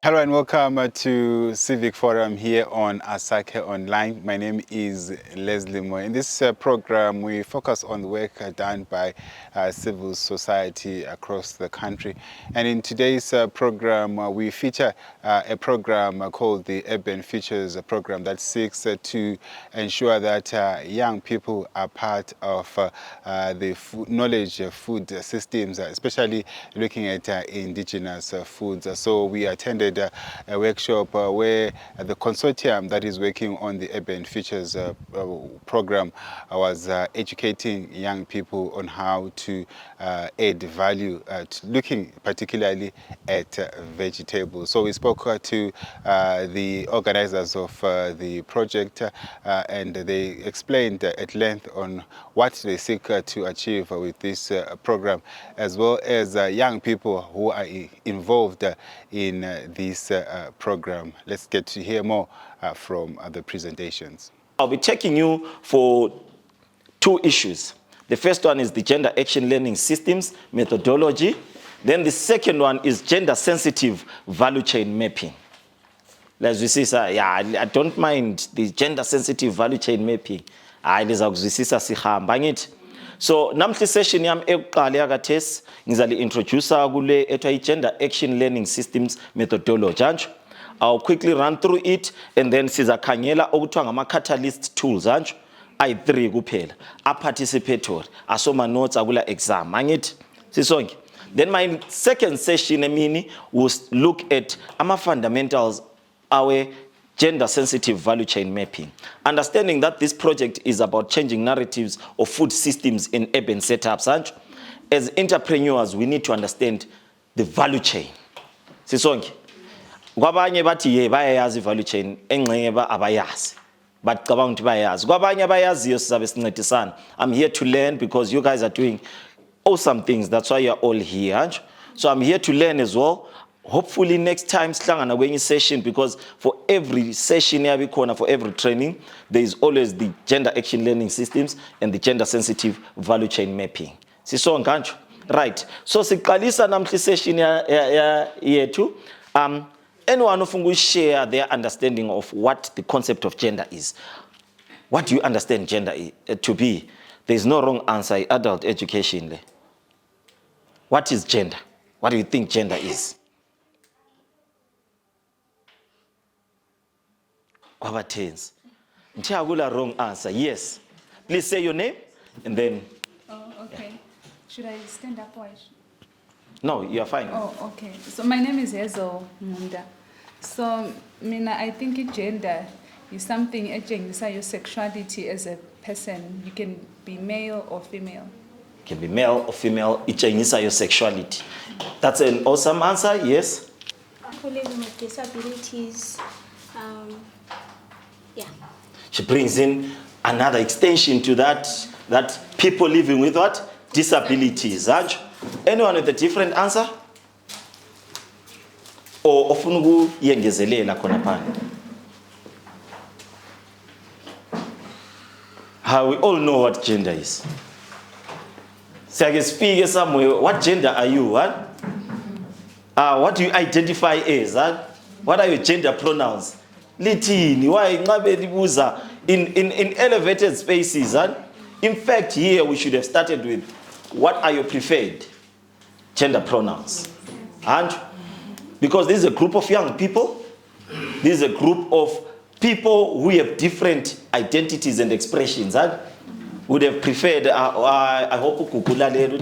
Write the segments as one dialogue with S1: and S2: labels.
S1: Hello and welcome to Civic Forum here on Asake Online. My name is Lesley Moyo. In this program, we focus on the work done by civil society across the country. And in today's program, we feature a program called the Urban Futures program that seeks to ensure that young people are part of the knowledge food systems, especially looking at indigenous foods. So we attended a workshop where the consortium that is working on the Urban Futures program was educating young people on how to add value, looking particularly at vegetables. So we spoke to the organizers of the project and they explained at length on what they seek to achieve with this program, as well as young people who are involved in this program. Let's get to hear more from the presentations.
S2: I'll be taking you for two issues. The first one is the gender action learning systems methodology. Then the second one is gender sensitive value chain mapping. As we see, I don't mind the gender sensitive value chain mapping. So, namhla session yam ekuqala yakathesi ngizali introduce kule etwa gender action learning systems methodology. I'll quickly run through it and then sizakhangela okuthiwa ngama catalyst tools ayi-3 kuphela a-participatory asoma notes akula exam angithi sisonke. Then my second session emini will look at fundamentals our gender sensitive value chain mapping. Understanding that this project is about changing narratives of food systems in urban setups. As entrepreneurs, we need to understand the value chain. Sisonke. Kwabanye bathi ye bayayazi value chain engxenye abayazi. But cabanga ukuthi bayazi. Kwabanye abayaziyo sizabe sincedisana. I'm here to learn because you guys are doing awesome things. That's why you're all here. So I'm here to learn as well. Hopefully next time sihlangana kwenye session, because for every session yabikhona, for every training, there is always the gender action learning systems and the gender sensitive value chain mapping. Sisonke kanjalo. Right. So siqalisa namhla session yethu. Anyone who share their understanding of what the concept of gender is. What do you understand gender to be? There is no wrong answer. Adult education. What is gender? What do you think gender is? Kwabathenzi. Nthiyakula wrong answer. Yes. Please say your name and then.
S3: Oh, okay. Yeah. Should I stand up or?
S2: No, you are fine.
S3: Oh, okay. So my name is S01EP58. So, I think gender is something etshengisa your sexuality as a person. You can be male or female.
S2: You can be male or female. Etshengisa your sexuality. That's an awesome answer. Yes.
S4: People living with disabilities. Yeah.
S2: She brings in another extension to that. That people living with what? Disabilities. Anyone with a different answer? Or often yengezelela khona phandle. How we all know what gender is. Siyake speak somewhere. What gender are you? What do you identify as? What are your gender pronouns? Lithini, why ingabe libuza in elevated spaces? In fact, here we should have started with what are your preferred gender pronouns? And because this is a group of young people, this is a group of people who have different identities and expressions. Would have preferred, I hope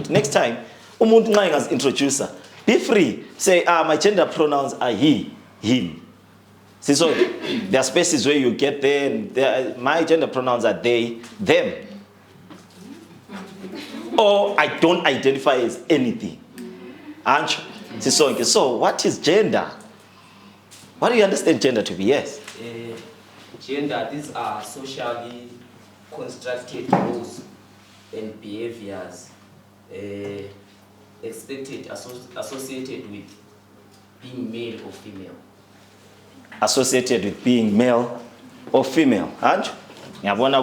S2: next time, umuntu nxa as introducer, be free. Say, my gender pronouns are he, him. See, so there are spaces where you get there, and my gender pronouns are they, them. Or I don't identify as anything. So what is gender? What do you understand gender to be? Yes.
S5: Gender, these are socially constructed roles and behaviors expected, associated with being male or female.
S2: Associated with being male or female. And ngiyabona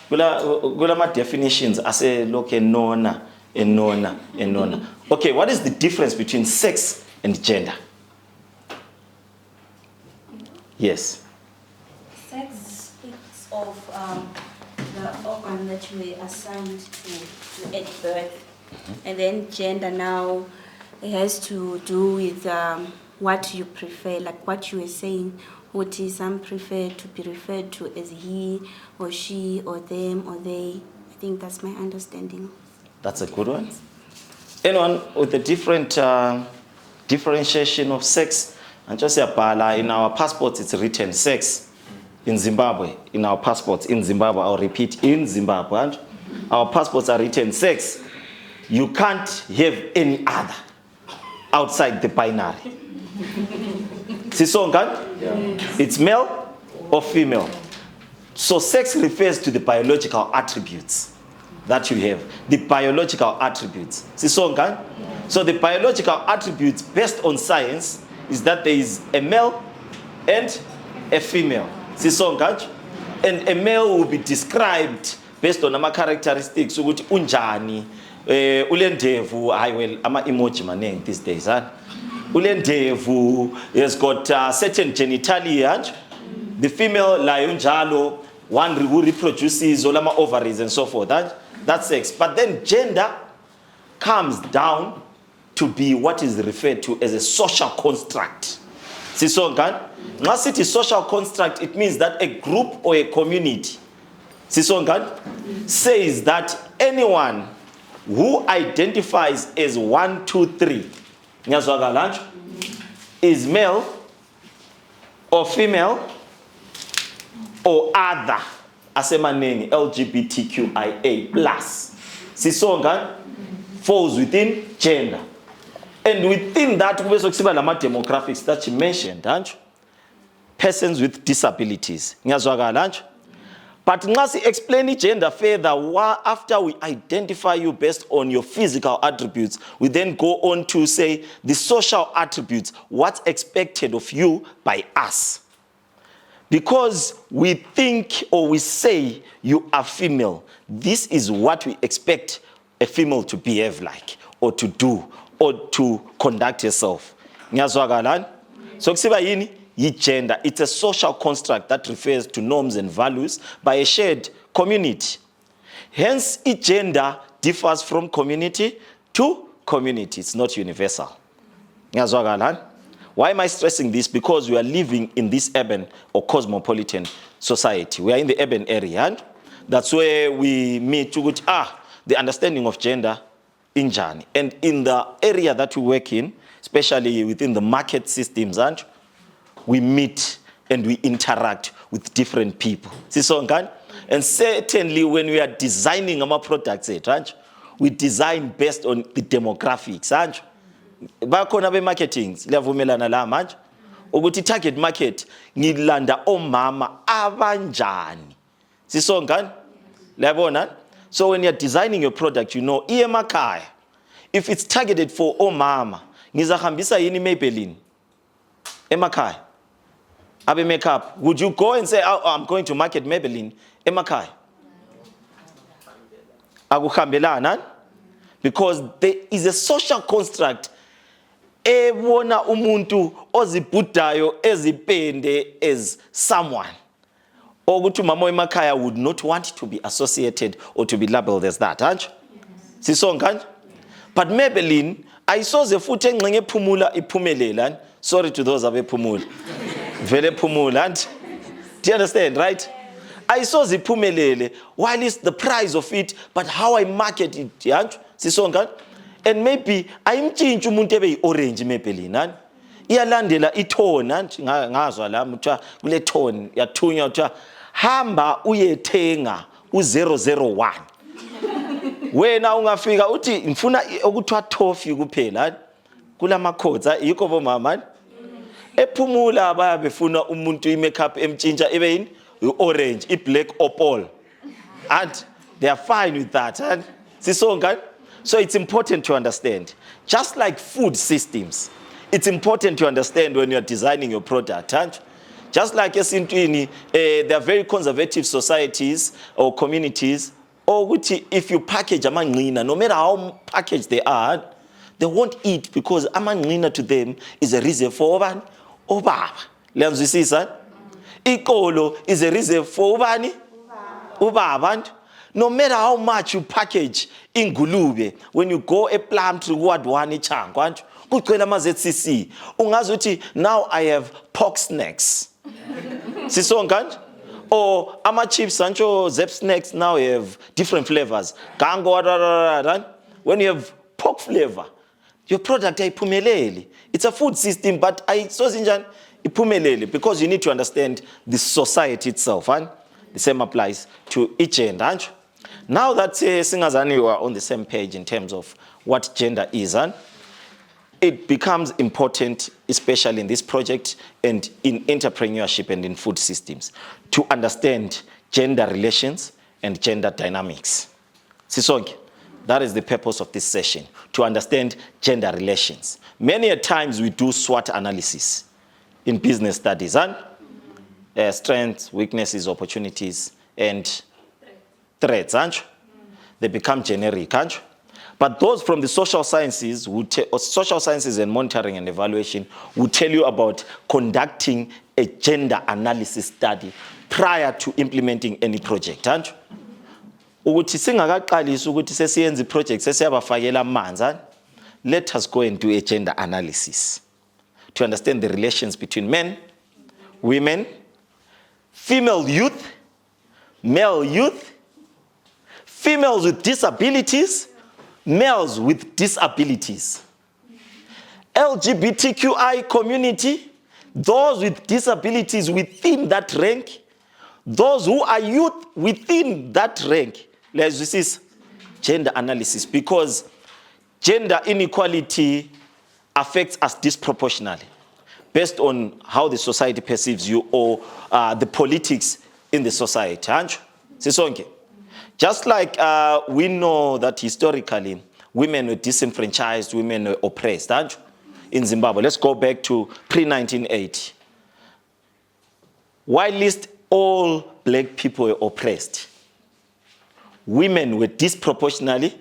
S2: kulama definitions ase loke nona. Okay, what is the difference between sex and gender? Yes.
S4: Sex speaks of the organ that you were assigned to at birth. And then gender now it has to do with what you prefer, like what you were saying. Some prefer to be referred to as he or she or them or they. I think that's my understanding.
S2: That's a good one. Anyone with a different differentiation of sex? And just say, in our passports, it's written sex in Zimbabwe. In our passports in Zimbabwe, I'll repeat, in Zimbabwe, our passports are written sex. You can't have any other outside the binary. It's male or female. So sex refers to the biological attributes that you have. The biological attributes. So the biological attributes based on science is that there is a male and a female. And a male will be described based on our characteristics. So unjani, ulendevu, ama emoji maneng these days. Ulendevu has got certain genitalia. The female lion jalo, one who reproduces olama ovaries and so forth. That's sex. But then gender comes down to be what is referred to as a social construct. Once it is social construct, it means that a group or a community says that anyone who identifies as 1, 2, 3 is male or female or other, asemaneng LGBTQIA plus, falls within gender. And within that, we also see the demographics that you mentioned, persons with disabilities. But once we explain gender further, after we identify you based on your physical attributes, we then go on to say the social attributes, what's expected of you by us. Because we think or we say you are female, this is what we expect a female to behave like, or to do, or to conduct herself. So gender, it's a social construct that refers to norms and values by a shared community. Hence, each gender differs from community to community. It's not universal. Why am I stressing this? Because we are living in this urban or cosmopolitan society. We are in the urban area, and that's where we meet the understanding of gender in Jani. And in the area that we work in, especially within the market systems, and we meet and we interact with different people. And certainly when we are designing our products, we design based on the demographics. Bakhona be marketing, liyavumelana la manje. Ukuthi target market ngilanda omama abanjani. Sisongani? Liyabona? So when you're designing your product, you know, emakhaya, if it's targeted for omama, ngizahambisa yini Maybelline? Emakhaya. Abe makeup. Would you go and say, oh, I'm going to market Maybelline? Emakhaya. Akuhambelana. Because there is a social construct. Ebona umuntu ozibhudayo ezipende as someone. Ogutu mama emakhaya would not want to be associated or to be labeled as that. Sisonga. But Maybelline, I saw the foot engxenge phumula iphumelela. Sorry to those abe phumula. Vele phumula. Do you understand, right? I saw the phumelele. While it's the price of it, but how I market it, sisonga. And maybe I'm changing umuntu ebe orange Maybelline. Iyalandela itone ngazwa la muthiwa kule tone yathunywa uthiwa hamba uyethenga u001. Wena ungafika uthi ngifuna ukuthiwa toffee kuphela kulama codes yikho bomama ephumula bayabefuna umuntu imakeup emtshintsha ebe yini orange iblack opal and they are fine with that and sisonga. So it's important to understand, just like food systems, it's important to understand when you're designing your product. And just like there are very conservative societies or communities, or if you package amanqina, no matter how packaged they are, they won't eat because amanqina to them is a reason for obaba. Liyazwisisa? Ikolo is a reserve for ubani? Ubaba. No matter how much you package in Gulube, when you go a plum to what one chang, now I have pork snacks. Sisongan? Or ama chips, Sancho, Zep snacks now have different flavors. When you have pork flavor, your product is pumelele. It's a food system, but pumelele because you need to understand the society itself. And the same applies to each gender. Now that singers and you are on the same page in terms of what gender is, and it becomes important, especially in this project and in entrepreneurship and in food systems, to understand gender relations and gender dynamics. Sisonke, that is the purpose of this session, to understand gender relations. Many a times we do SWOT analysis in business studies, and strengths, weaknesses, opportunities, and threats, aren't you? They become generic, aren't you? But those from the social sciences, social sciences and monitoring and evaluation will tell you about conducting a gender analysis study prior to implementing any project, aren't you? Let us go and do a gender analysis to understand the relations between men, women, female youth, male youth, females with disabilities, males with disabilities, LGBTQI community, those with disabilities within that rank, those who are youth within that rank. This is gender analysis, because gender inequality affects us disproportionately based on how the society perceives you or the politics in the society. Just like we know that historically women were disenfranchised, women were oppressed in Zimbabwe. Let's go back to pre-1980. Whilst all black people were oppressed, women were disproportionately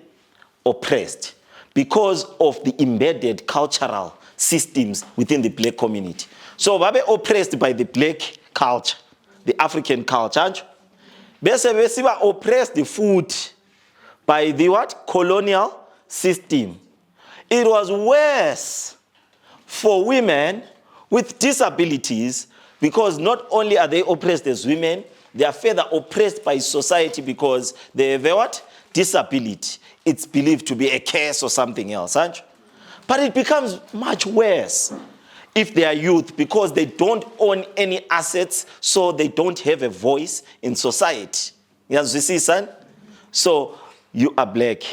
S2: oppressed because of the embedded cultural systems within the black community. So they were oppressed by the black culture, the African culture. They were oppressed the food by the what? Colonial system. It was worse for women with disabilities, because not only are they oppressed as women, they are further oppressed by society because they have a what? Disability. It's believed to be a curse or something else. But it becomes much worse if they are youth, because they don't own any assets, so they don't have a voice in society. Yes, you see, son? So you are black,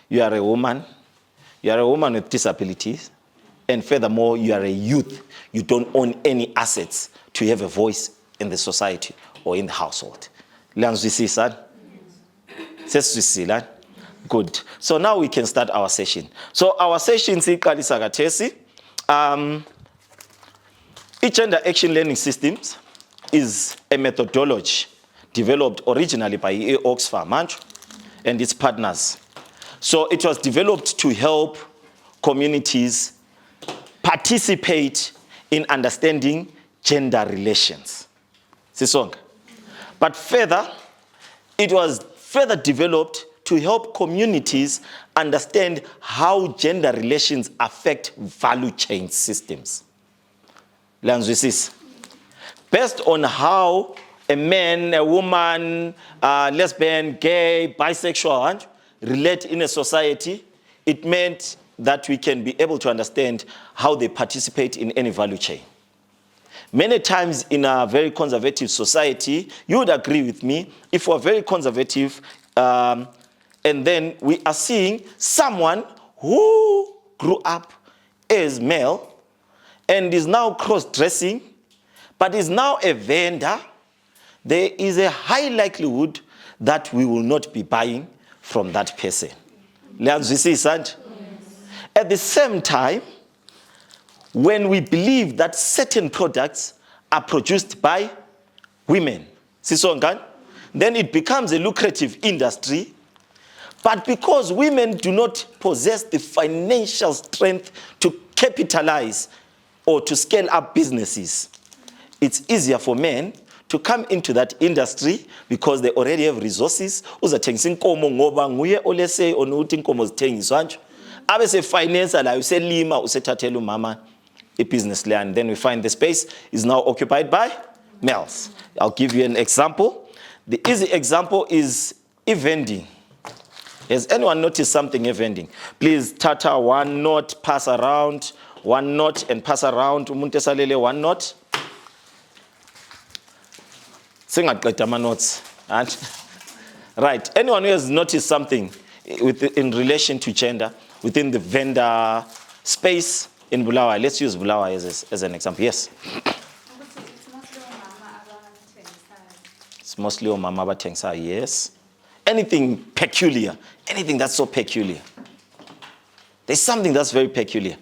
S2: you are a woman with disabilities, and furthermore, you are a youth. You don't own any assets to have a voice in the society or in the household. Learn you see, son? Good. So now we can start our session. So our session is Gender Action Learning Systems is a methodology developed originally by Oxfam and its partners. So it was developed to help communities participate in understanding gender relations. But further, it was further developed to help communities understand how gender relations affect value chain systems. Based on how a man, a woman, lesbian, gay, bisexual relate in a society, it meant that we can be able to understand how they participate in any value chain. Many times in a very conservative society, you would agree with me, if we're very conservative, and then we are seeing someone who grew up as male and is now cross-dressing, but is now a vendor, there is a high likelihood that we will not be buying from that person. At the same time, when we believe that certain products are produced by women, then it becomes a lucrative industry. But because women do not possess the financial strength to capitalize or to scale up businesses, it's easier for men to come into that industry because they already have resources. Uzathengisa inkomo ngoba nguye olese onuthi inkomo zithengiswa nje. Abe se finance la uselima usethathela umama business land. Then we find the space is now occupied by males. I'll give you an example. The easy example is e-vending. Has anyone noticed something e-vending? Please, Tata, 1 knot, pass around, 1 knot and pass around. Umuntu esalele 1 knot. Singaqeda ama knots. Right. Anyone who has noticed something in relation to gender within the vendor space in Bulawayo? Let's use Bulawayo as an example. Yes. It's mostly omama abathengisayo. Yes. Anything peculiar, anything that's so peculiar. There's something that's very peculiar.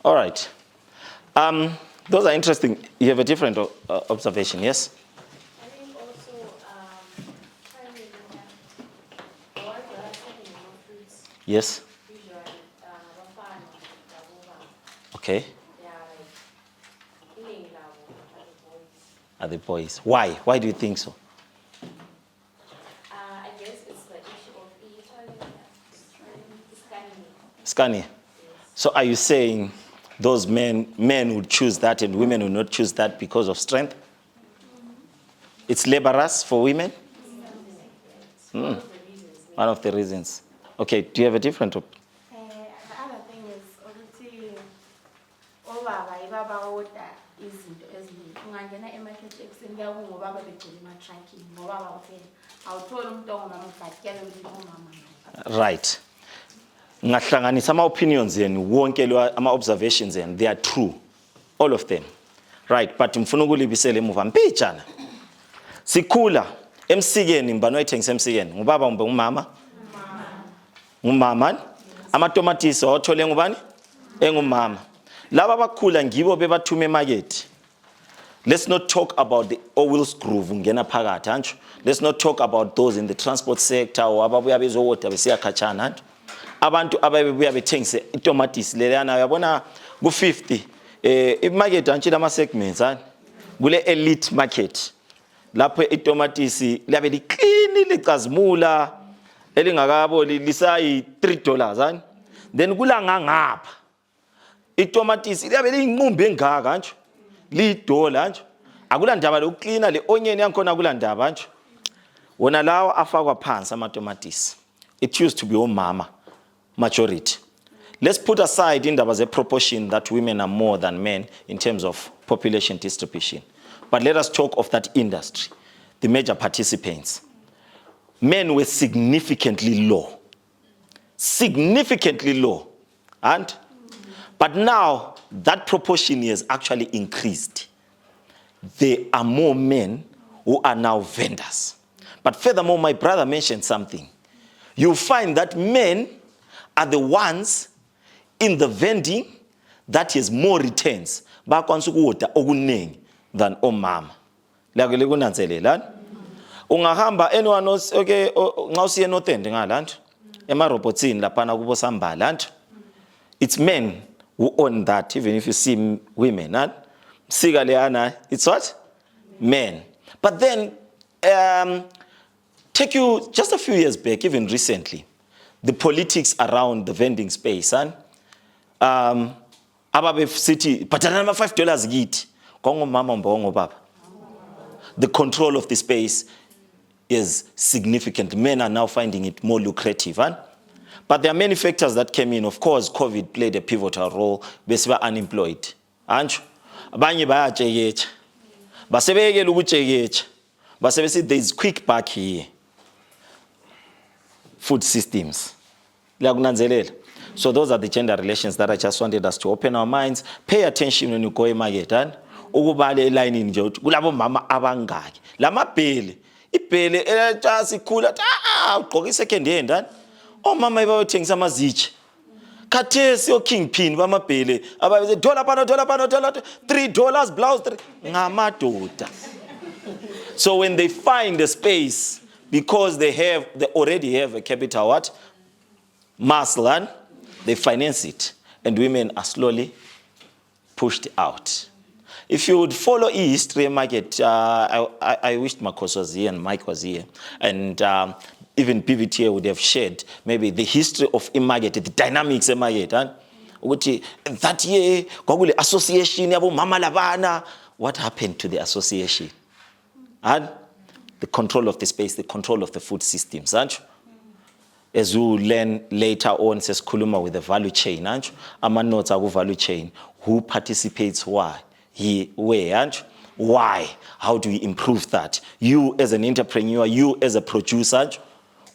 S2: All right. Those are interesting. You have a different observation, yes?
S4: I think also, the ones that are selling more fruits,
S2: Yes.
S4: usually, bafana, labobaba,
S2: Okay.
S4: they are like, iningi labo are the boys.
S2: Are the boys. Why? Why do you think so?
S4: I guess it's the issue of scanning.
S2: Scania. So are you saying those men would choose that and women would not choose that because of strength? It's laborious for women? One of the reasons. Okay, do you have a different opinion?
S6: The other thing is ukuthi obaba ibaba oda izinto eziningi ungangena emarket ekuseni kuyaku ngobaba begcina ema-trunking ngobaba kuphela awutholi umuntu ongumama ubhatyele ukuthi ungumama.
S2: Right. Ngahlanganisa ama-opinions yenu wonke ama-observations yenu, they are true, all of them. Right, but mfuna ukulibisela emuva mpijana. Sikhula emsikeni mbani wayithengisa emsikeni ngubaba kumbe ngumama? Ngumama. Amatomatisi wathole ngubani? Engumama. Laba abakhula ngibo bebathuma emarket. Let's not talk about the oils groove ngena phakathi anjo. Let's not talk about those in the transport sector or ababuya bezowoda besiya khatshana anjo. Abantu ababebuya bethengise itomatisi lelana uyabona ku50 imarket antshila ama segments kule elite market lapho itomatisi liyabe liclean licazimula elingakabo lisayi $3 then kula ngangapha itomatisi liyabe liyinqumbi engaka nje $1 nje akula ndaba lokucleana le onion yankhona kula ndaba nje wona lawo afakwa phansi amatomatisi. It used to be omama majority. Let's put aside indaba ze proportion that women are more than men in terms of population distribution. But let us talk of that industry, the major participants. Men were significantly low. Significantly low. But now that proportion has actually increased. There are more men who are now vendors. But furthermore, my brother mentioned something. You find that men are the ones in the vending that has more returns bakwanisa ukuwoda okuningi than omama. Lakule kunanzelela. Ungahamba anyone else okay nxa usiye nothend ngalantu emarobotsini laphana kubo sambala nto. It's men who own that, even if you see women. Sika leana, it's what? Men. But then take you just a few years back, even recently, the politics around the vending space, ababe city, bhatalana $5 git, kongo mama mbongo baba. The control of the space is significant. Men are now finding it more lucrative. But there are many factors that came in. Of course, COVID played a pivotal role. Besiba unemployed. Anju, abanye bayachekecha. Basebeyekela ukuchekecha. Basebesi there is quick back here. Food systems. So those are the gender relations that I just wanted us to open our minds. Pay attention when you go in market. Ukubale line in nje kulabo mama abangaki. Lama bhele. Ibhele elajasi khula ugqoka second hand. Omama bayothengiswa amazitshe. Khathesi yo kingpin bamabhele ababe dollar pano $3 blouse ngamadoda. So when they find a space, because they already have a capital what? Muscle, they finance it. And women are slowly pushed out. If you would follow history market, I wished Marcos was here and Mike was here. And even PVTA would have shared maybe the history of e-market, the dynamics of market. That year, Google association, Mama Lavana, what happened to the association? And the control of the space, the control of the food systems. As you learn later on, says Kuluma with the value chain. Ama notes are value chain. Who participates? Why? Where? Why? How do we improve that? You as an entrepreneur, you as a producer,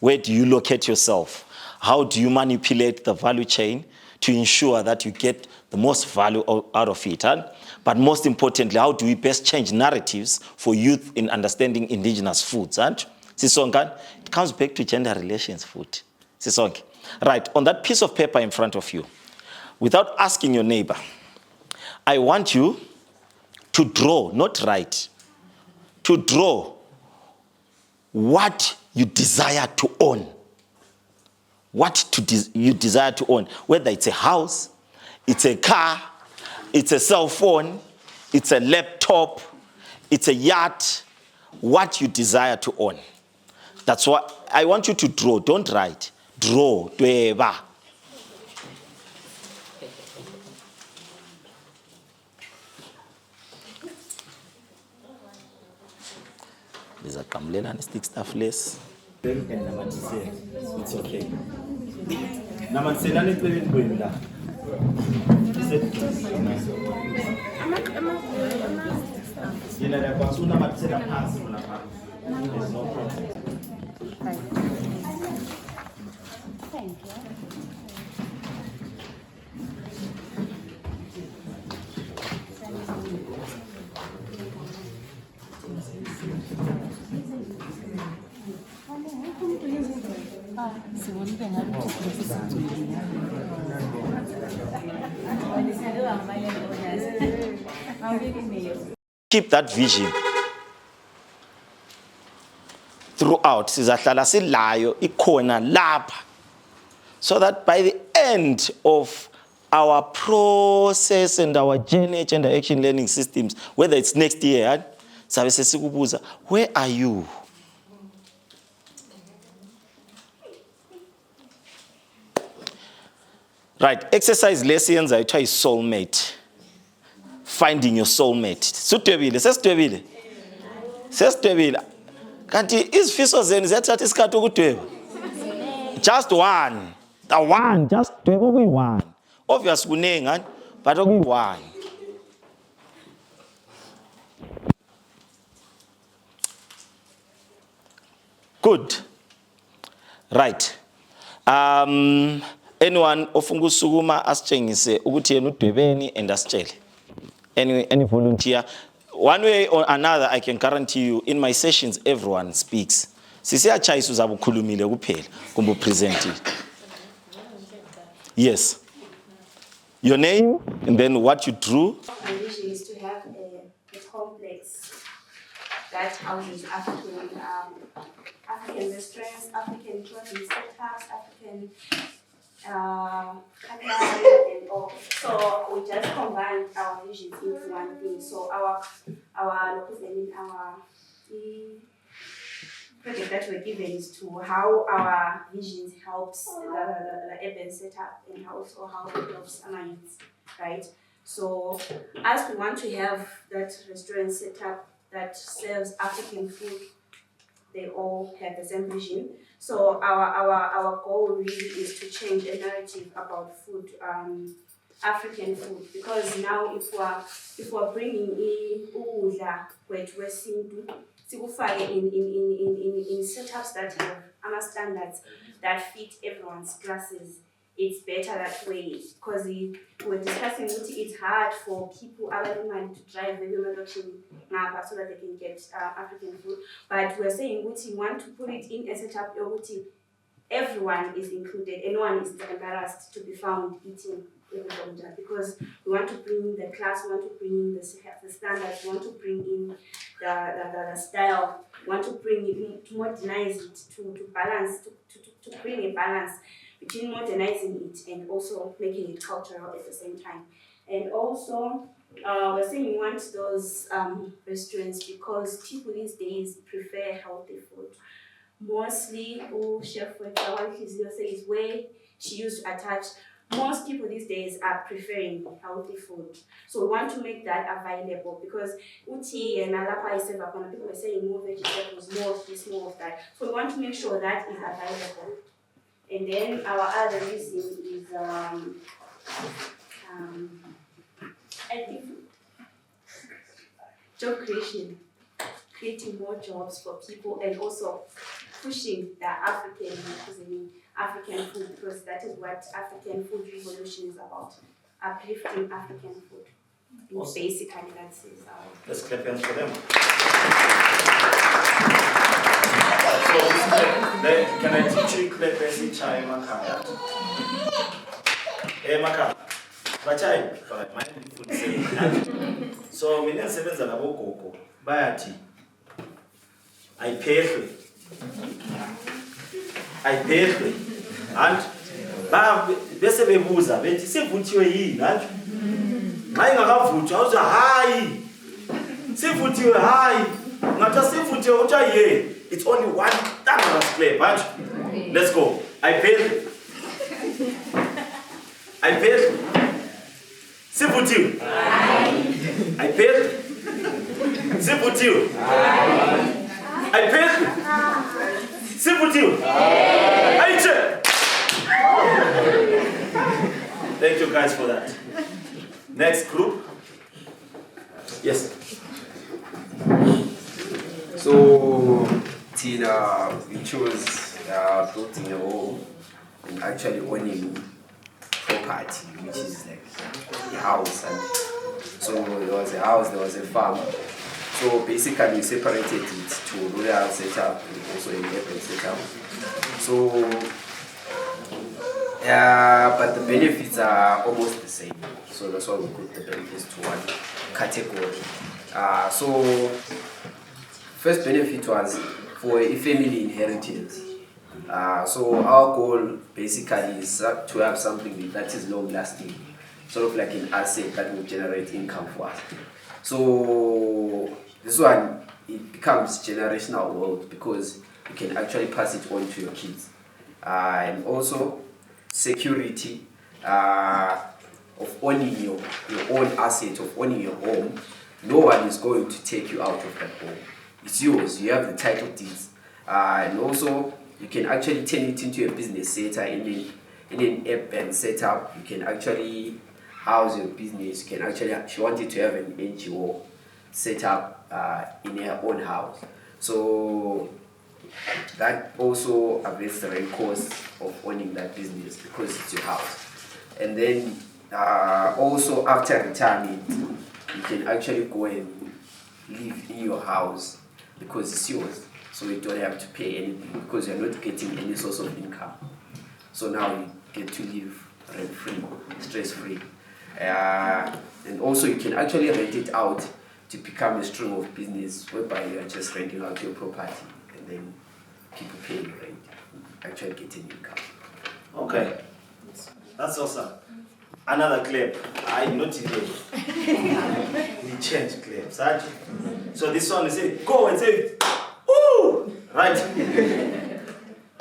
S2: where do you locate yourself? How do you manipulate the value chain to ensure that you get the most value out of it? But most importantly, how do we best change narratives for youth in understanding indigenous foods? It comes back to gender relations food. Right, on that piece of paper in front of you, without asking your neighbor, I want you to draw, not write, to draw what you desire to own. You desire to own, whether it's a house, it's a car, it's a cell phone, it's a laptop, it's a yacht, what you desire to own. That's what I want you to draw, don't write. Draw, dweba. There's a kamlela and stick stuff less. It's okay. Namatselani pele kwenda. Yena la kwasuna matsela phansi bona pha. There's no problem.
S4: Thank you.
S2: Keep that vision throughout. Sizahlala silayo ikhona lapha. So that by the end of our process and our journey, gender action learning systems, whether it's next year, where are you? Right, exercise lessons, I try soulmate. Finding your soulmate. Sesitwebile. Kanti izifiso zenu ziyathatha isikhathi ukudweba. Just one. The one, just one. Obvious kunengi, but one. Good. Right. Anyone ofuna ukusukuma asitshengise ukuthi yena udwebeni and asitshele. Any volunteer. One way or another, I can guarantee you, in my sessions, everyone speaks. Sisiyachayisa uzabe ukhulumile kuphela kumbe upresent it. Yes. Your name and then what you drew.
S4: My vision is to have a complex that houses African restaurants, African clothing setups, African cutlery and all. So we just combined our visions into one thing. So our project that we're given is to how our visions helps the urban setup and also how it helps our youth, right? So as we want to have that restaurant setup that serves African food, they all have the same vision. So our goal really is to change the narrative about food, African food, because now if we're bringing ukudla kwethu kwesintu sikufake in setups that have standards that fit everyone's classes, it's better that way, because we're discussing that it's hard for people to drive the so that they can get African food. But we're saying we want to put it in a setup everyone is included and no one is embarrassed to be found eating ukudla, because we want to bring in the class, we want to bring in the standards, we want to bring in the style, we want to bring it, to modernize it, to balance, to bring a balance between modernizing it and also making it cultural at the same time. And also, we're saying we want those restaurants because people these days prefer healthy food. Mostly, Chef is where she used to attach. Most people these days are preferring healthy food. So we want to make that available because Uti and Alapa is people are saying more vegetables, more of this, more of that. So we want to make sure that is available. And then our other reason is job creation, creating more jobs for people, and also pushing the African food, because that is what African food revolution is about, uplifting African food.
S2: Awesome.
S4: Basically, that's it.
S2: Let's clap hands for them. So, can I teach you clap hands each time, Makaya? Hey, Makaya. Bachai, my food say. So, we need seven and a boko. Bayati. I pay. And bese bebuza bethi sivuthiwe yini hayi hayi ngakavuthiwa uthi hayi sivuthiwe hayi ngathi sivuthiwe uthi ye, it's only one thunderous clap, right? Let's go. I pay sivuthiwe I pay sivuthiwe I pay sivuthiwe aiche. Thank you guys for that. Next group. Yes.
S7: So, Tina, we chose building a home and actually owning property, which is like a house. And so there was a house, there was a farm. So basically we separated it to rural setup and also an urban setup. So, but the benefits are almost the same. So that's why we put the benefits to one category. So first benefit was for a family inheritance. So our goal basically is to have something that is long lasting, sort of like an asset that will generate income for us. So this one, it becomes generational wealth because you can actually pass it on to your kids. And also security of owning your own asset, of owning your home. No one is going to take you out of that home. It's yours. You have the title deeds. And also you can actually turn it into a business center in an urban setup. You can actually house your business. You can actually, she wanted to have an NGO set up in her own house. So that also abates the rent cost of owning that business because it's your house. And then also after retirement, you can actually go and live in your house because it's yours. So you don't have to pay anything because you're not getting any source of income. So now you get to live rent-free, stress-free. And also you can actually rent it out to become a stream of business whereby you are just renting out your property and then people paying rent, actually getting income.
S2: Okay, that's awesome. Another clap. I not today. We change claps. So this one is say go and say woo, right?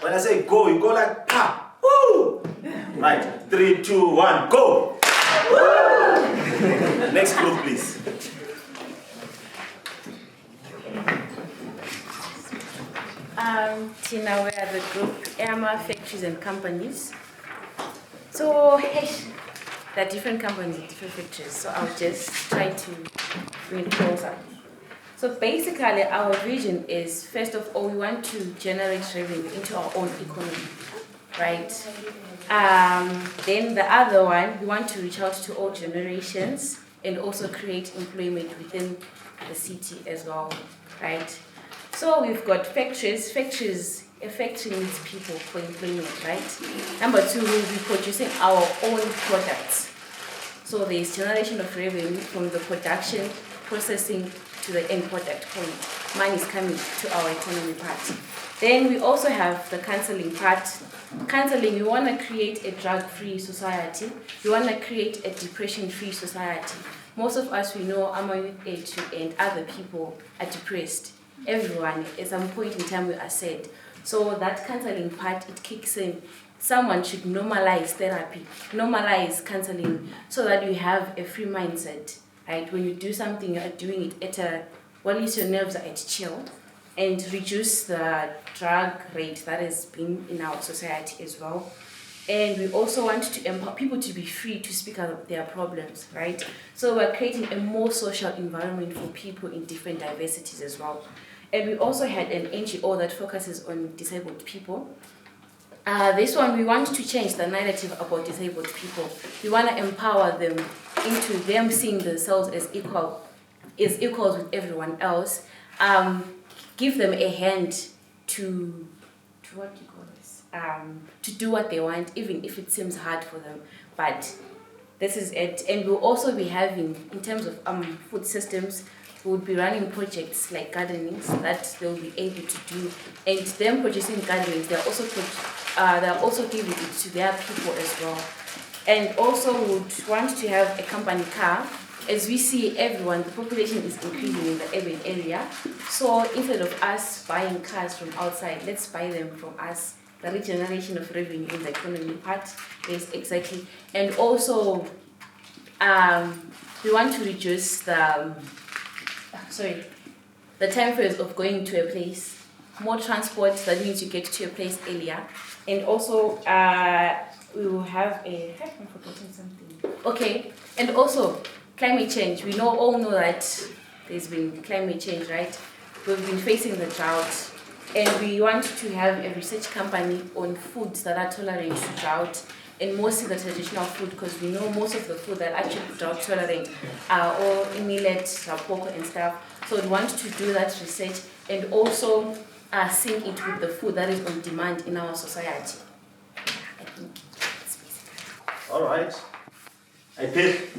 S2: When I say go, you go like pa, woo, right? 3, 2, 1, go. Next group, please.
S8: Tina, we are the group Emma Factories and Companies. So, there are different companies, different factories. So I'll just try to bring it closer. So basically, our vision is, first of all, we want to generate revenue into our own economy, right? Then the other one, we want to reach out to all generations and also create employment within the city as well, right? So we've got factories. Factories a factory needs people for employment, right? Number two, we'll be producing our own products. So there's generation of revenue from the production, processing to the end product point. Money is coming to our economy part. Then we also have the counseling part. Counseling, we want to create a drug-free society. We want to create a depression-free society. Most of us, we know our youth age and other people are depressed. Everyone, at some point in time, we are sad. So that counseling part, it kicks in. Someone should normalize therapy, normalize counseling, so that you have a free mindset, right? When you do something, you are doing it at at least your nerves are at chill, and reduce the drug rate that has been in our society as well. And we also want to empower people to be free to speak out their problems, right? So we're creating a more social environment for people in different diversities as well. And we also had an NGO that focuses on disabled people. This one, we want to change the narrative about disabled people. We want to empower them into them seeing themselves as equals with everyone else. Give them a hand to what do you call this? To do what they want, even if it seems hard for them. But this is it. And we'll also be having, in terms of food systems, we would be running projects like gardenings that they'll be able to do. And them producing gardenings, they're also giving it to their people as well. And also we would want to have a company car. As we see everyone, the population is increasing in the urban area. So instead of us buying cars from outside, let's buy them from us. The regeneration of revenue in the economy part is exactly. And also, we want to reduce the time frames of going to a place. More transport, that means you get to a place earlier. And also, we will have I'm forgetting something. Okay, and also, climate change. We all know that there's been climate change, right? We've been facing the drought, and we want to have a research company on foods that are tolerant to drought, and mostly the traditional food, because we know most of the food that are actually drought tolerant are all millet, rapoko and stuff. So we want to do that research and also sync it with the food that is on demand in our society. I think that's basically.
S2: All right. I pick.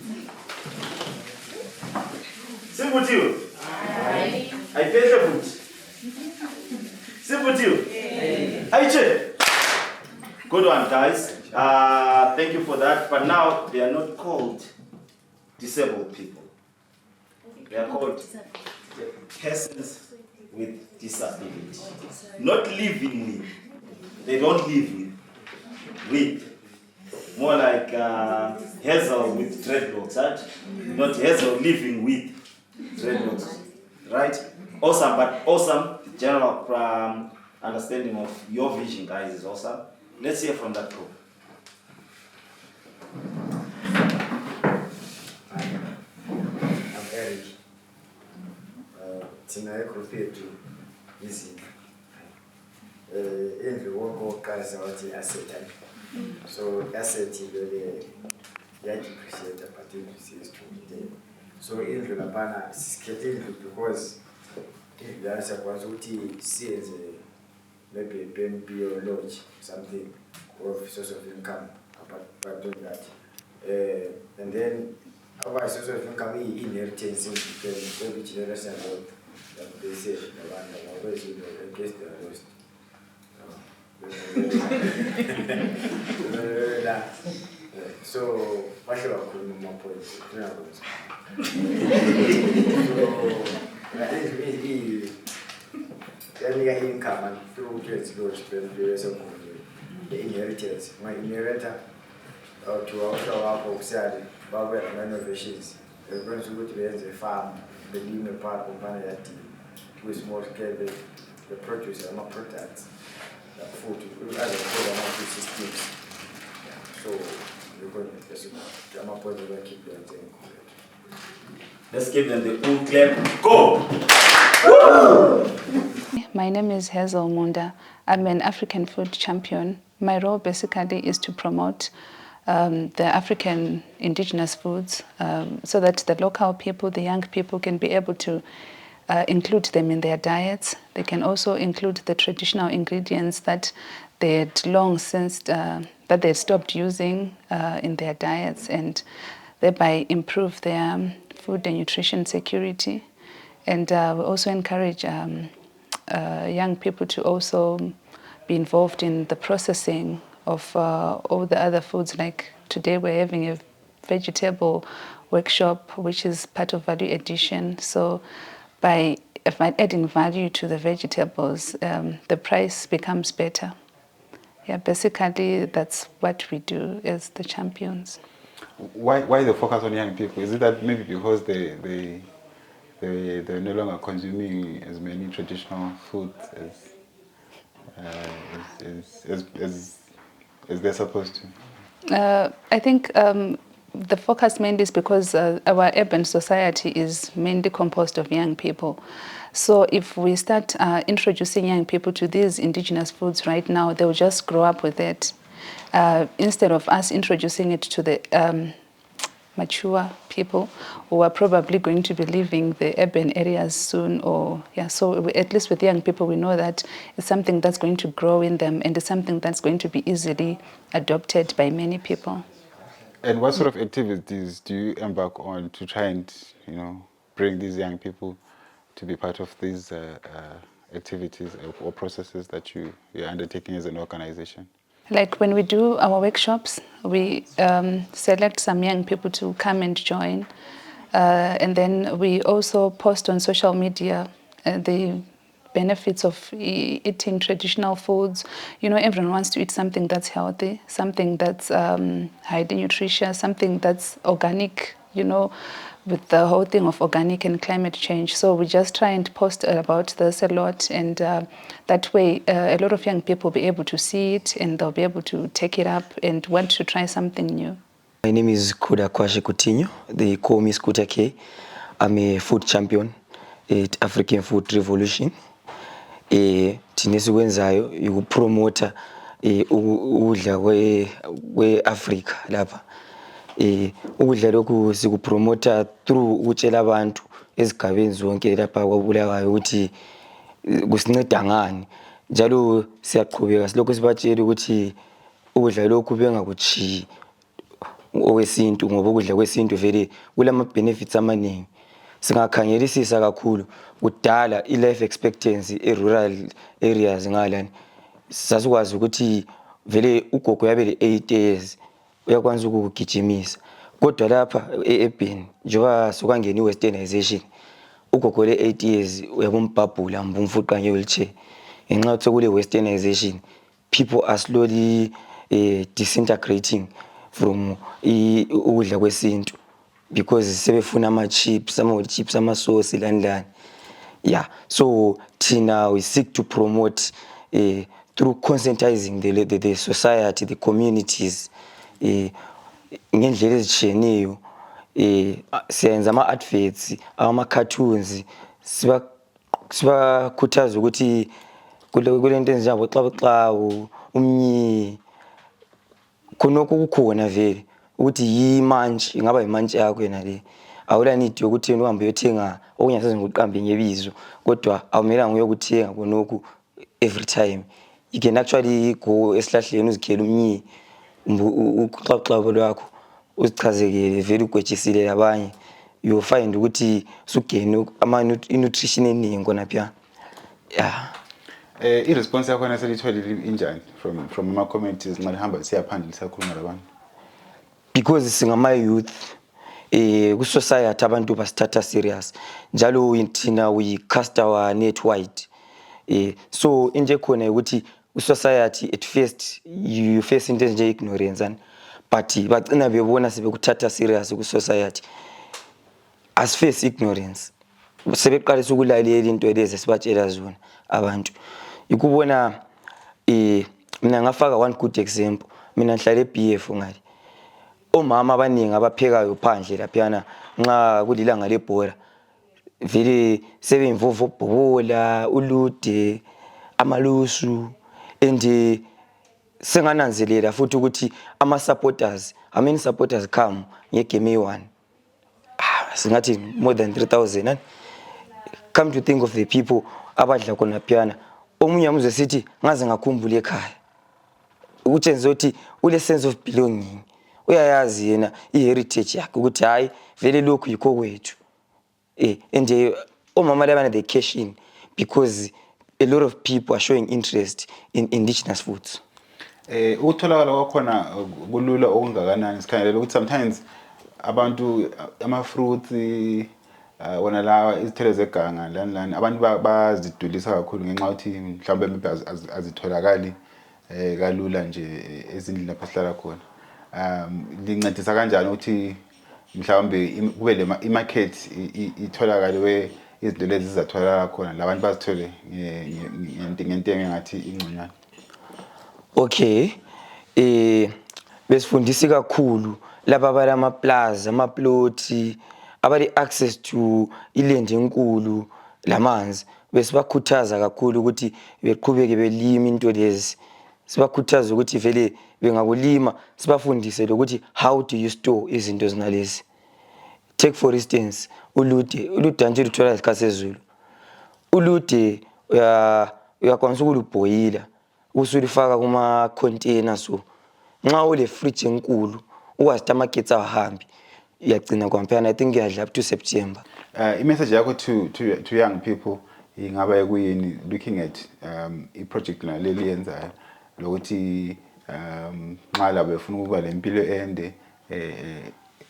S2: Simple to you. I pay the food. Simple to you. I check. Good one, guys. Thank you for that. But now they are not called disabled people. They are called persons with disability. Not living with. They don't live with. More like Hazel with dreadlocks, right? Not Hazel living with dreadlocks, right? Awesome, but awesome. The general understanding of your vision, guys, is awesome. Let's hear from that group.
S9: I'm Eric. Tonight, compared to this, in the work cars out in asset. So asset is the depreciate the particular to the so in the Labana schedule because if there is a quantity sees maybe a BNB or lodge something or source of income about doing that. And then our source of income is inheritance because every generation that they say the one that always against the lost. So, what should I call my point? So, I think the income and through kids go spend the inheritance. My inheritor to our auxiliary, Barbara renovations. We're going to go to the farm, the Lima Park company that to a small scale, the produce and not products. Food, as a food systems. So we're going to come up with a keep them thing.
S2: Let's give them the full clap. Go!
S3: My name is Hazel Munda. I'm an African food champion. My role basically is to promote the African indigenous foods so that the local people, the young people can be able to include them in their diets. They can also include the traditional ingredients that they had long since that they had stopped using in their diets, and thereby improve their food and nutrition security. And we also encourage young people to also be involved in the processing of all the other foods. Like today we're having a vegetable workshop, which is part of value addition. So by adding value to the vegetables, the price becomes better. Yeah, basically that's what we do as the champions.
S1: Why the focus on young people? Is it that maybe because they're no longer consuming as many traditional foods as they're supposed to?
S3: I think the focus mainly is because our urban society is mainly composed of young people. So if we start introducing young people to these indigenous foods right now, they'll just grow up with it. Instead of us introducing it to the mature people who are probably going to be leaving the urban areas soon, so at least with young people we know that it's something that's going to grow in them, and it's something that's going to be easily adopted by many people.
S1: And what sort of activities do you embark on to try and bring these young people to be part of these activities or processes that you're undertaking as an organization?
S3: Like when we do our workshops, we select some young people to come and join. And then we also post on social media the benefits of eating traditional foods. Everyone wants to eat something that's healthy, something that's highly nutritious, something that's organic, with the whole thing of organic and climate change. So we just try and post about this a lot, and that way a lot of young people will be able to see it, and they'll be able to take it up and want to try something new.
S10: My name is Kuda Kwashi Coutinho. They call me Scooter K. I'm a food champion at African Food Revolution. Thinesikwenzayo ukupromota ukudla kwe-Africa lapha. Ukudla lokhu sikupromota through ukutshela abantu ezigabeni zonke lapha kwaBulawayo ukuthi kusinceda ngani. Njalo siyaqhubeka silokho sibatshela ukuthi ukudla lokhu bengakuchiyi owesintu, ngoba ukudla kwesintu vele kulama benefits amaningi. Singakhangelisisa kakhulu kudala i-life expectancy e-rural areas ngalani sasikwazi ukuthi vele ugogo yabele 8 years uyakwanisa ukugijimisa, kodwa lapha e-urban njengoba sokwangena i-westernization ugogo le 8 years uyabombhabhula mbumfuqa nge-wheelchair. Ngenxa yokuthi kule westernization people are slowly disintegrating from ukudla kwesintu because sebefuna ama-chips, ama-chips, ama-sauce lani. Yeah, so thina we seek to promote through conscientizing the society, the communities, ngendlela ezitshiyeneyo. Siyenza ama-adverts, ama-cartoons, sibakhuthaza ukuthi kule nto ezinjengabo xabuxabu, umnyi, khonokho kukhona vele ukuthi yimantshi, ingaba yimantshi yakho yena le. Awula need yokuthi uhambe uyothenga okunyasazi ngokuqambe ngebizo, kodwa awumelanga uyokuthenga khonokho every time. You can actually go esihlahleni uzikhela umnyi, uxabuxabu lwakho uzichazekele vele ugwetshisile labanye. You'll find ukuthi sugene nutrition eningi khonapha. Yeah.
S1: I-response yakho naselitholile injani from ama-communities nxa lihamba siyaphandle lisakhuluma labantu?
S10: Because singama youth ku-society abantu basithatha serious, njalo thina we cast our net wide. So inje khona ukuthi ku-society at first you face into ezinje ignorance, but bagcina bebona sebekuthatha serious ku-society. As face ignorance sebeqalisa ukulalela into lezi sibatshela zona abantu. Ikubona mina ngafaka one good example. Mina ngihlala eBF ngale. Omama abaningi abaphekayo phandle laphana nxa kulilanga lebhola vele sebeyimvovo bhola, ulude, amalusu, and sengananzelela futhi ukuthi ama-supporters, how many supporters come ngegame 1? Singathi more than 3,000. come to think of the people abadla khona phiyana omunye amuzwe sithi ngaze ngakhumbula ekhaya ukutshenza ukuthi ule sense of belonging uyayazi yena iheritage yakhe ukuthi hayi vele lokhu yikho kwethu and omama labana they cash in because a lot of people are showing interest in indigenous foods.
S1: Ukutholakala kwakhona kulula okungakanani sikhangelela ukuthi sometimes abantu ama-fruits wona lawa izithelo zeganga lani abantu bazidulisa kakhulu ngenxa yokuthi mhlawumbe maybe azitholakali kalula nje ezindlini lapho sihlala khona. Lincedisa kanjani ukuthi mhlawumbe kube le market itholakale izinto lezi zizatholakala khona labantu bazithole ngentengo engathi ingconywana?
S10: Okay, besifundisi kakhulu laba balama plaza amaploti abali access to iland enkulu lamanzi besibakhuthaza kakhulu ukuthi beqhubeke belima into lezi sibakhuthaza ukuthi vele bengakulima sibafundise ukuthi how do you store izinto ezinalezi. Take for instance ulude nje luthola isikhathi sezulu ulude uyakwanisa ukulubhoyila usulifaka kuma container so nxa ule fridge enkulu uwazi amagetsi ahambi iyagcina kwampana I think iyadla up to September.
S1: I-message yakho to young people ingaba kuyini looking at i-project leli yenzayo lokuthi nxa labo befuna ukuba lempilo ende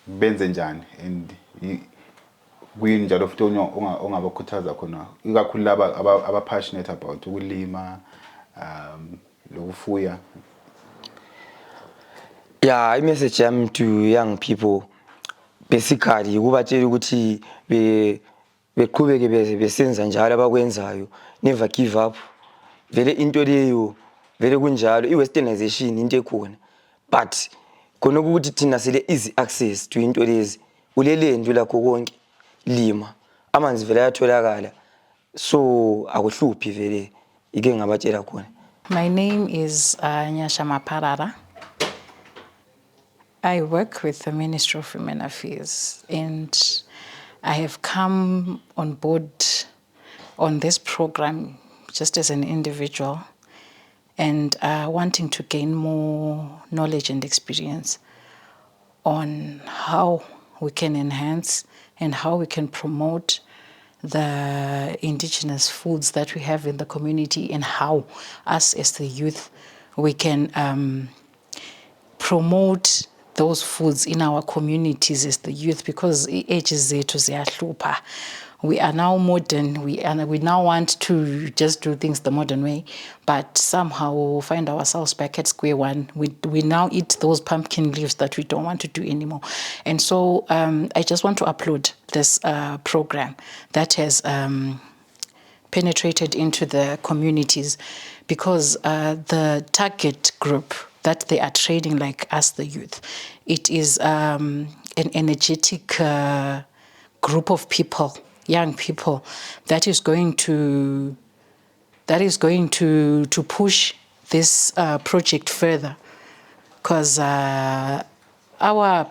S1: benze njani and kuyini njalo futhi ongabakhuthaza khona ikakhulu laba aba-passionate about ukulima lokufuya?
S10: Yeah, i-message yami to young people basically ukubatshela ukuthi beqhubeke besenza njalo abakwenzayo, never give up. Vele into leyo vele kunjalo i-westernization into ekhona but khona ukuthi thina sile easy access to into lezi ulelendlu lakho konke lima amanzi vele ayatholakala so akuhluphi vele ike ngabatshela khona.
S11: My name is Nyasha Maparara. I work with the Ministry of Women Affairs and I have come on board on this program just as an individual and wanting to gain more knowledge and experience on how we can enhance and how we can promote the indigenous foods that we have in the community and how us as the youth we can promote those foods in our communities as the youth, because ages zethu ziyahlupha. We are now modern, we now want to just do things the modern way, but somehow we find ourselves back at square one. We now eat those pumpkin leaves that we don't want to do anymore. And so I just want to applaud this program that has penetrated into the communities, because the target group that they are trading like us, the youth, it is an energetic group of people, young people, that is going to push this project further, because our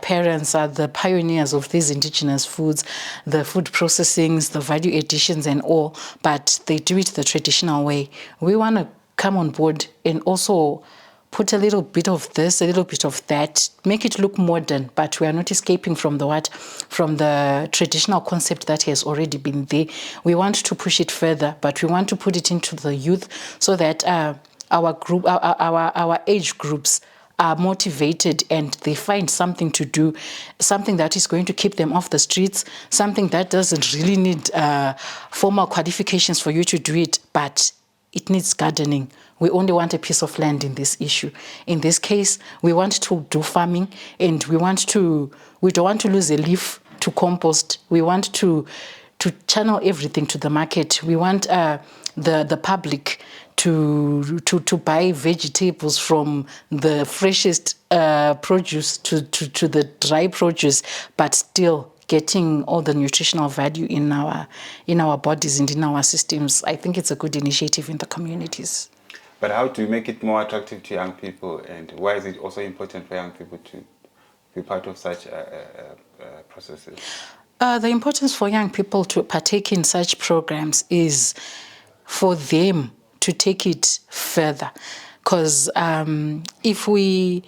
S11: parents are the pioneers of these indigenous foods, the food processings, the value additions and all, but they do it the traditional way. We want to come on board and also put a little bit of this, a little bit of that, make it look modern, but we are not escaping from the traditional concept that has already been there. We want to push it further, but we want to put it into the youth so that our age groups are motivated and they find something to do, something that is going to keep them off the streets, something that doesn't really need formal qualifications for you to do it, but it needs gardening. We only want a piece of land in this issue. In this case, we want to do farming, and we don't want to lose a leaf to compost. We want to channel everything to the market. We want the public to buy vegetables from the freshest produce to the dry produce, but still getting all the nutritional value in our bodies and in our systems. I think it's a good initiative in the communities.
S1: But how do you make it more attractive to young people, and why is it also important for young people to be part of such processes?
S11: The importance for young people to partake in such programs is for them to take it further. Because if we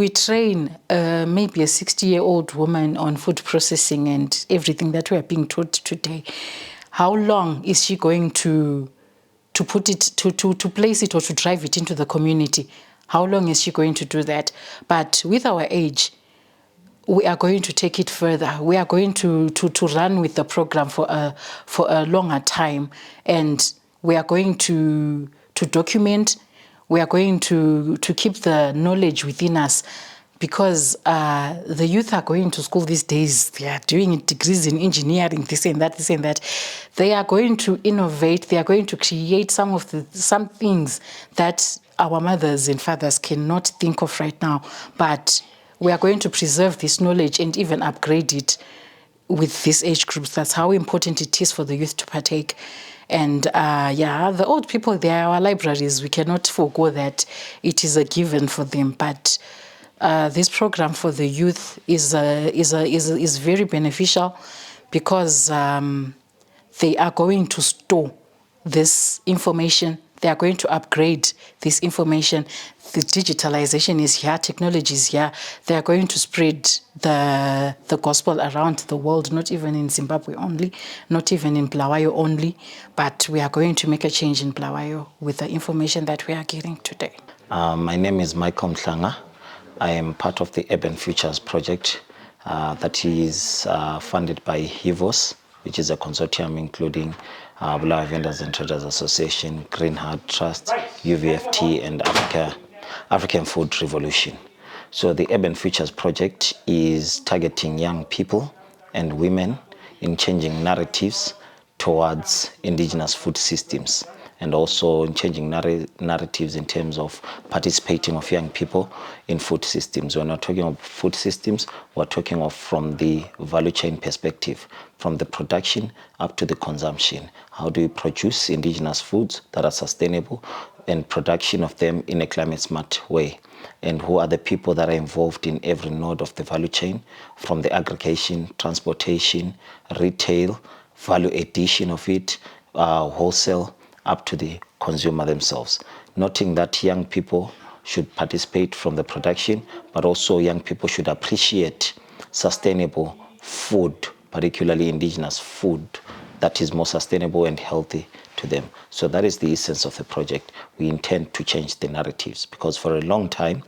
S11: train maybe a 60-year-old woman on food processing and everything that we are being taught today, how long is she going to put it, to place it or to drive it into the community? How long is she going to do that? But with our age, we are going to take it further. We are going to run with the program for a longer time, and we are going to document. We are going to keep the knowledge within us, because the youth are going to school these days. They are doing degrees in engineering, this and that, this and that. They are going to innovate. They are going to create some things that our mothers and fathers cannot think of right now. But we are going to preserve this knowledge and even upgrade it with these age groups. That's how important it is for the youth to partake. And the old people, they are our libraries. We cannot forego that. It is a given for them. But this program for the youth is very beneficial, because they are going to store this information. They are going to upgrade this information. The digitalization is here, technology is here. They are going to spread the gospel around the world, not even in Zimbabwe only, not even in Bulawayo only, but we are going to make a change in Bulawayo with the information that we are getting today.
S2: My name is Michael Mhlanga. I am part of the Urban Futures project that is funded by HIVOS, which is a consortium including Bulawayo Vendors and Traders Association, Green Heart Trust, UVFT, and African Food Revolution. So the Urban Futures project is targeting young people and women in changing narratives towards indigenous food systems, and also in changing narratives in terms of participating of young people in food systems. We're not talking of food systems, we're talking of from the value chain perspective, from the production up to the consumption. How do you produce indigenous foods that are sustainable, and production of them in a climate smart way? And who are the people that are involved in every node of the value chain, from the aggregation, transportation, retail, value addition of it, wholesale, up to the consumer themselves. Noting that young people should participate from the production, but also young people should appreciate sustainable food, particularly indigenous food, that is more sustainable and healthy to them. So that is the essence of the project. We intend to change the narratives, because for a long time,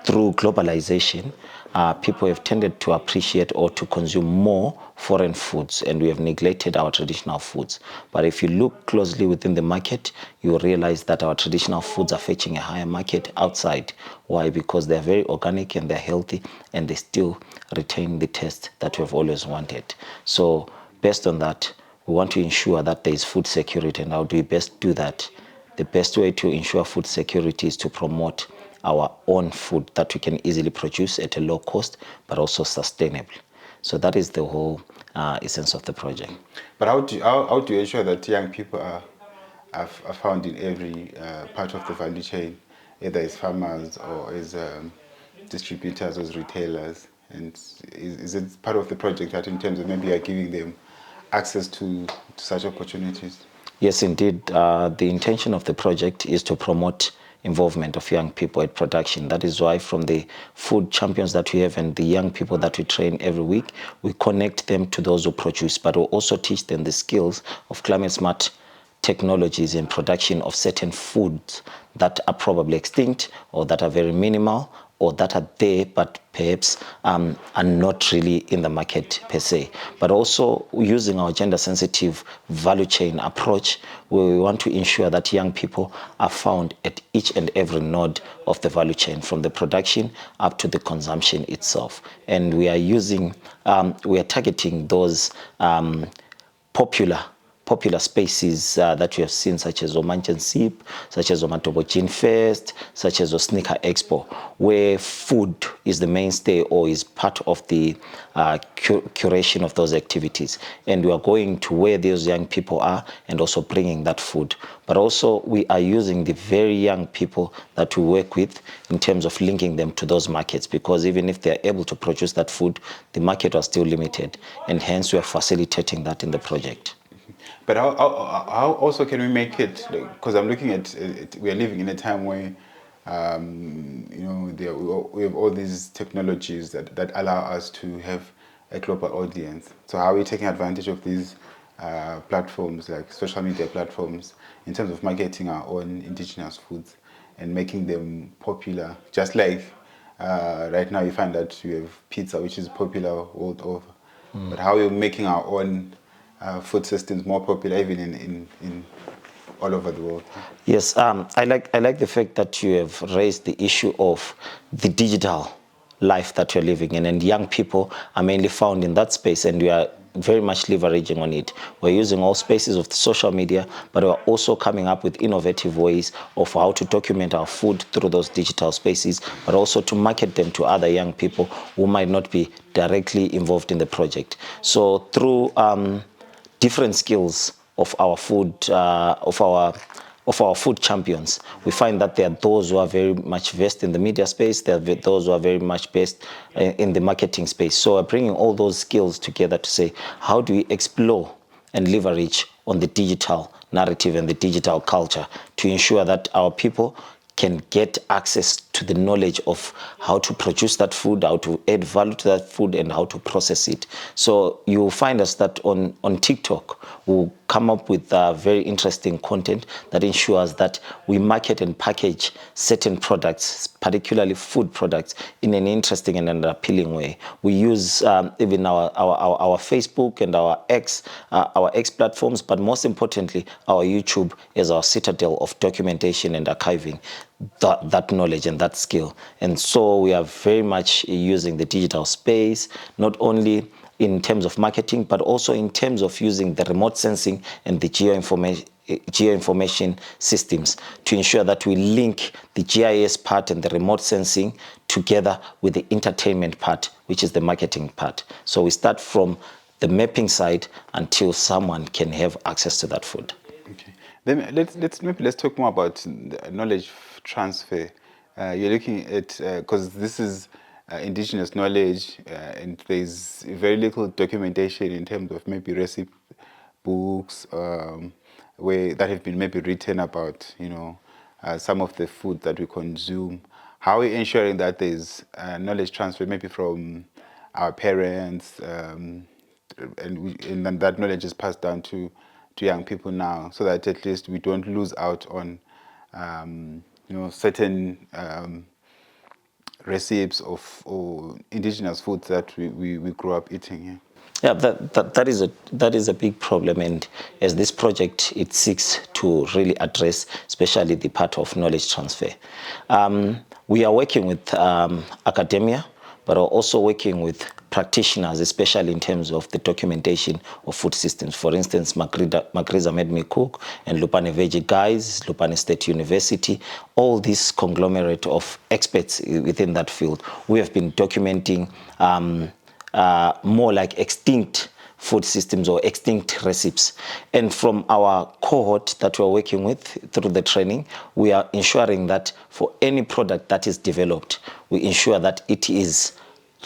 S2: through globalization, people have tended to appreciate or to consume more foreign foods, and we have neglected our traditional foods. But if you look closely within the market, you will realize that our traditional foods are fetching a higher market outside. Why? Because they're very organic and they're healthy, and they still retain the taste that we've always wanted. So based on that, we want to ensure that there is food security. And how do we best do that? The best way to ensure food security is to promote our own food that we can easily produce at a low cost, but also sustainable. So that is the whole essence of the project.
S1: But how do you ensure that young people are found in every part of the value chain, either as farmers or as distributors or as retailers? And is it part of the project that in terms of maybe you are giving them access to such opportunities?
S2: Yes, indeed. The intention of the project is to promote involvement of young people at production. That is why from the food champions that we have and the young people that we train every week, we connect them to those who produce, but we also teach them the skills of climate smart technologies in production of certain foods that are probably extinct or that are very minimal or that are there but perhaps are not really in the market per se. But also using our gender-sensitive value chain approach, we want to ensure that young people are found at each and every node of the value chain, from the production up to the consumption itself. And we are using, we are targeting those popular popular spaces that you have seen, such as Omanjan Sip, such as Omatobo Gin Fest, such as Sneaker Expo, where food is the mainstay or is part of the curation of those activities. And we are going to where those young people are and also bringing that food. But also we are using the very young people that we work with in terms of linking them to those markets, because even if they are able to produce that food, the market was still limited, and hence we are facilitating that in the project.
S1: But how also can we make it, because I'm looking at it, we are living in a time where you know, we have all these technologies that allow us to have a global audience. So how are we taking advantage of these platforms, like social media platforms, in terms of marketing our own indigenous foods and making them popular? Just like right now you find that you have pizza, which is popular world over. But how are we making our own food systems more popular even in all over the world?
S2: Yes, I like the fact that you have raised the issue of the digital life that you're living in, and young people are mainly found in that space, and we are very much leveraging on it. We're using all spaces of the social media, but we're also coming up with innovative ways of how to document our food through those digital spaces, but also to market them to other young people who might not be directly involved in the project. So through different skills of our food, of our food champions, we find that there are those who are very much versed in the media space, there are those who are very much versed in the marketing space. So we're bringing all those skills together to say, how do we explore and leverage on the digital narrative and the digital culture to ensure that our people can get access to the knowledge of how to produce that food, how to add value to that food, and how to process it. So you'll find us that on TikTok, we'll come up with very interesting content that ensures that we market and package certain products, particularly food products, in an interesting and an appealing way. We use even our Facebook and our X platforms, but most importantly, our YouTube as our citadel of documentation and archiving that knowledge and that skill. And so we are very much using the digital space, not only in terms of marketing, but also in terms of using the remote sensing and the geoinformation systems to ensure that we link the GIS part and the remote sensing together with the entertainment part, which is the marketing part. So we start from the mapping side until someone can have access to that food.
S1: Okay. Then let's talk more about the knowledge transfer. You're looking at, because this is indigenous knowledge, and there's very little documentation in terms of maybe recipe books where that have been maybe written about, you know, some of the food that we consume. How are we ensuring that there's knowledge transfer maybe from our parents, and then that knowledge is passed down to young people now, so that at least we don't lose out on you know, certain recipes of or indigenous foods that we grew up eating.
S2: Yeah, that is a big problem, and as this project, it seeks to really address, especially the part of knowledge transfer. We are working with academia, but are also working with practitioners, especially in terms of the documentation of food systems. For instance, Magriza Made Me Cook and Lupane Veggie Guys, Lupane State University, all this conglomerate of experts within that field. We have been documenting more like extinct food systems or extinct recipes. And from our cohort that we're working with through the training, we are ensuring that for any product that is developed, we ensure that it is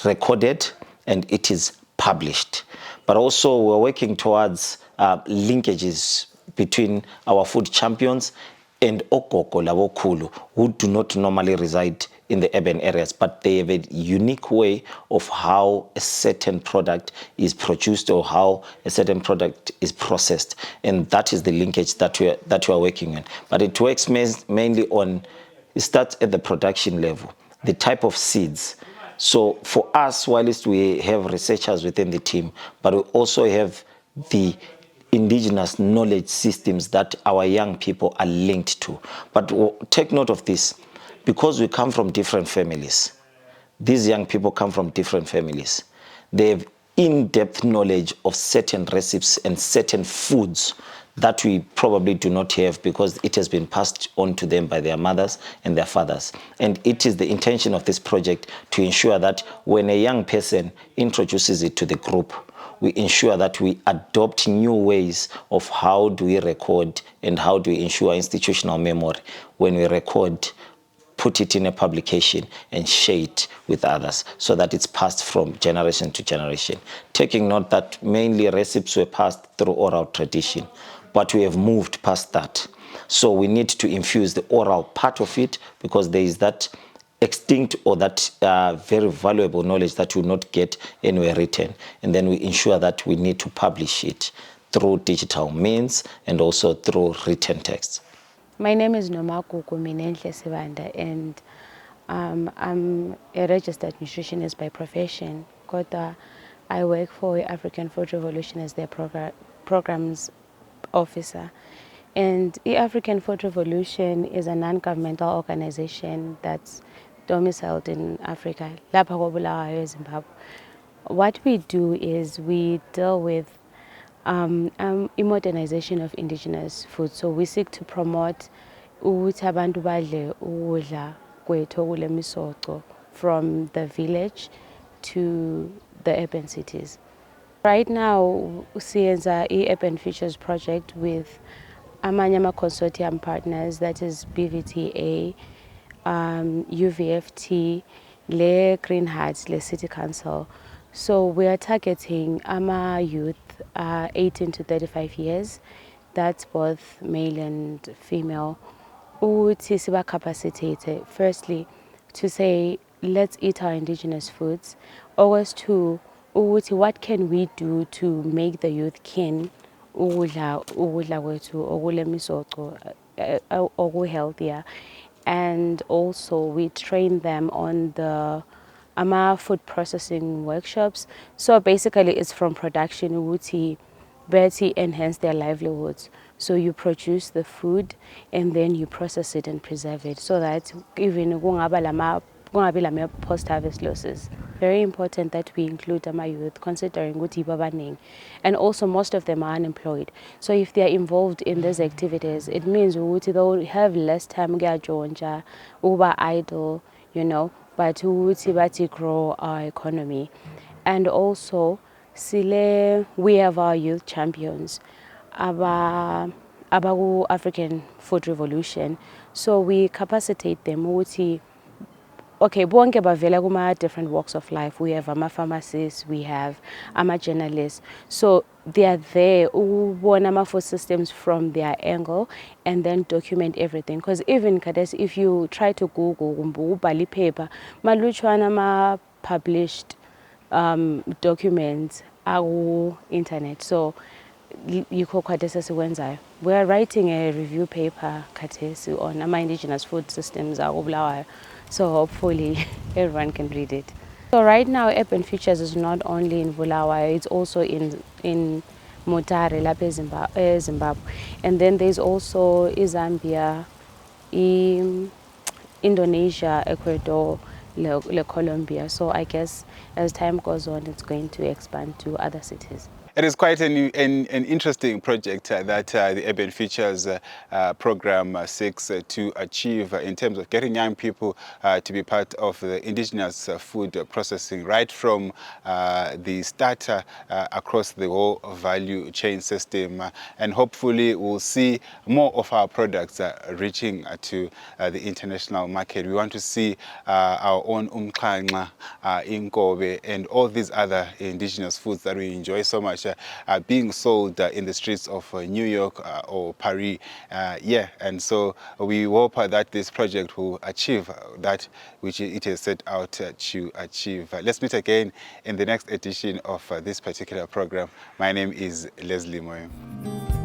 S2: recorded and it is published. But also we're working towards linkages between our food champions and Okoko Labokulu, who do not normally reside in the urban areas, but they have a unique way of how a certain product is produced or how a certain product is processed. And that is the linkage that we are working on. But it works mainly on, it starts at the production level, the type of seeds. So for us, whilst we have researchers within the team, but we also have the indigenous knowledge systems that our young people are linked to. But take note of this, because we come from different families, these young people come from different families. They have in-depth knowledge of certain recipes and certain foods that we probably do not have because it has been passed on to them by their mothers and their fathers. And it is the intention of this project to ensure that when a young person introduces it to the group, we ensure that we adopt new ways of how do we record and how do we ensure institutional memory when we record, put it in a publication and share it with others so that it's passed from generation to generation. Taking note that mainly recipes were passed through oral tradition, but we have moved past that. So we need to infuse the oral part of it because there is that extinct or that very valuable knowledge that you will not get anywhere written. And then we ensure that we need to publish it through digital means and also through written text.
S12: My name is Nomakuku Minenhle Sivanda, and I'm a registered nutritionist by profession. Kota, I work for African Food Revolution as their programs officer. And the African Food Revolution is a non-governmental organization that's domiciled in Africa. What we do is we deal with immodernization of indigenous food. So we seek to promote ukuthi abantu badle ukudla kwethu okulemisoco from the village to the urban cities. Right now, siyenza i-Urban Futures project with amanye ama-consortium partners, that is BVTA, UVFT, Le Green Hearts, Le City Council. So we are targeting youth 18 to 35 years. That's both male and female. Ukuthi siba capacitated, firstly, to say, let's eat our indigenous foods. Always to, what can we do to make the youth keen ukudla kwethu okulemisoco healthier, and also we train them on the food processing workshops. So basically it's from production ukuthi better enhance their livelihoods. So you produce the food and then you process it and preserve it so that even post-harvest losses. Very important that we include our youth, considering ukuthi babaning, and also most of them are unemployed. So if they are involved in these activities, it means ukuthi they'll have less time to uba idle, you know, but ukuthi bathi grow our economy. And also, we have our youth champions, Abagu African Food Revolution. So we capacitate them ukuthi, okay, bonke bavela kuma different walks of life. We have pharmacists, we have journalists. So they are there ubona food systems from their angle and then document everything. Because even if you try to Google ubali paper, maluchwana ma published documents au internet. So we are writing a review paper on indigenous food systems. So hopefully everyone can read it. So right now, Urban Futures is not only in Bulawayo, it's also in Mutare, Zimbabwe. And then there's also Zambia, Indonesia, Ecuador, Colombia. So I guess as time goes on, it's going to expand to other cities.
S1: It is quite an interesting project that the Urban Futures program seeks to achieve in terms of getting young people to be part of the indigenous food processing, right from the starter across the whole value chain system. And hopefully we'll see more of our products reaching to the international market. We want to see our own umkhanqa, inkobe, and all these other indigenous foods that we enjoy so much being sold in the streets of New York or Paris. And so we hope that this project will achieve that which it has set out to achieve. Let's meet again in the next edition of this particular program. My name is Lesley Moyo.